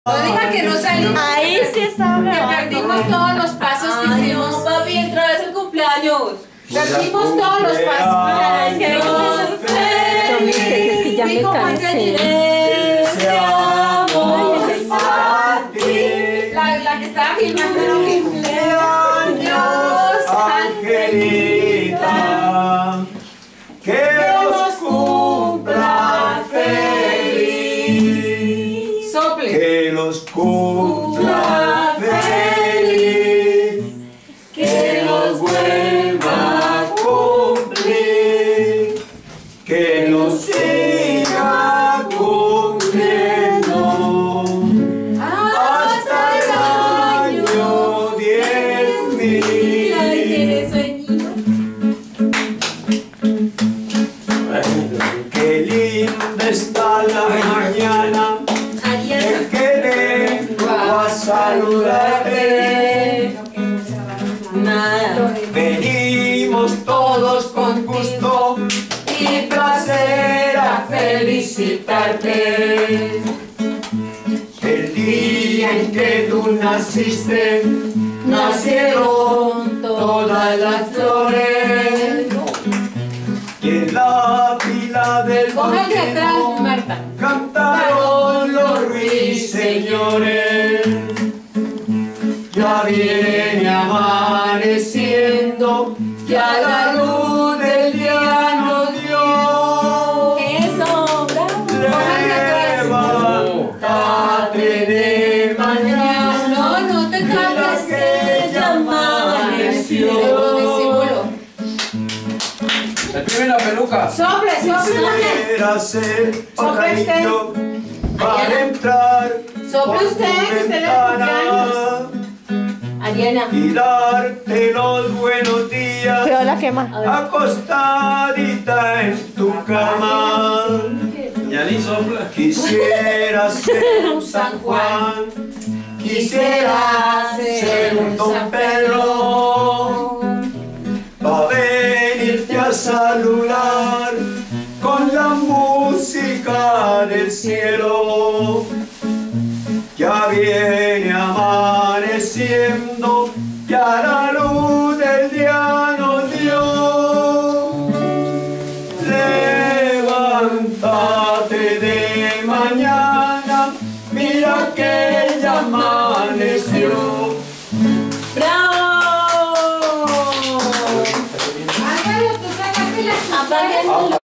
No diga que no salimos. Ahí sí estaba Que grabando. perdimos todos los pasos que Ay, hicimos. no, papi, entra vez el cumpleaños. Perdimos todos los pasos. Es que Tommy, es que ya me cansé. La que estaba filmando era un cumpleaños, Angelita, que nos cumpla feliz, sople. que los cumpla feliz, que los vuelva a cumplir, que nos siga cumpliendo hasta el año 10.000. Ay, tiene sueñito. Qué linda está la mañana Ariana. en que vengo a saludarte. Nada. Venimos todos con gusto y placer a felicitarte. El día en que tú naciste, nacieron todas las flores. Y en la fila del Coge de atrás, bautismo Marta. cantaron los ruiseñores. Ya viene amaneciendo, ya la luz del día nos dio. Eso, bravo. Levántate de mañana, No, no te cambies. que ya amaneció. Disimulo. ¡Se prime la peluca! Sople, sople. Quisiera ser Sople usted. pajarito para entrar Sople por usted, tu que usted le ventana Ariana. y darte los buenos días Pero la quema. acostadita en tu cama. Ya ni sopla. Quisiera ser un San Juan, quisiera ser un Don Pedro, pa' venirte a saludar con la música del cielo.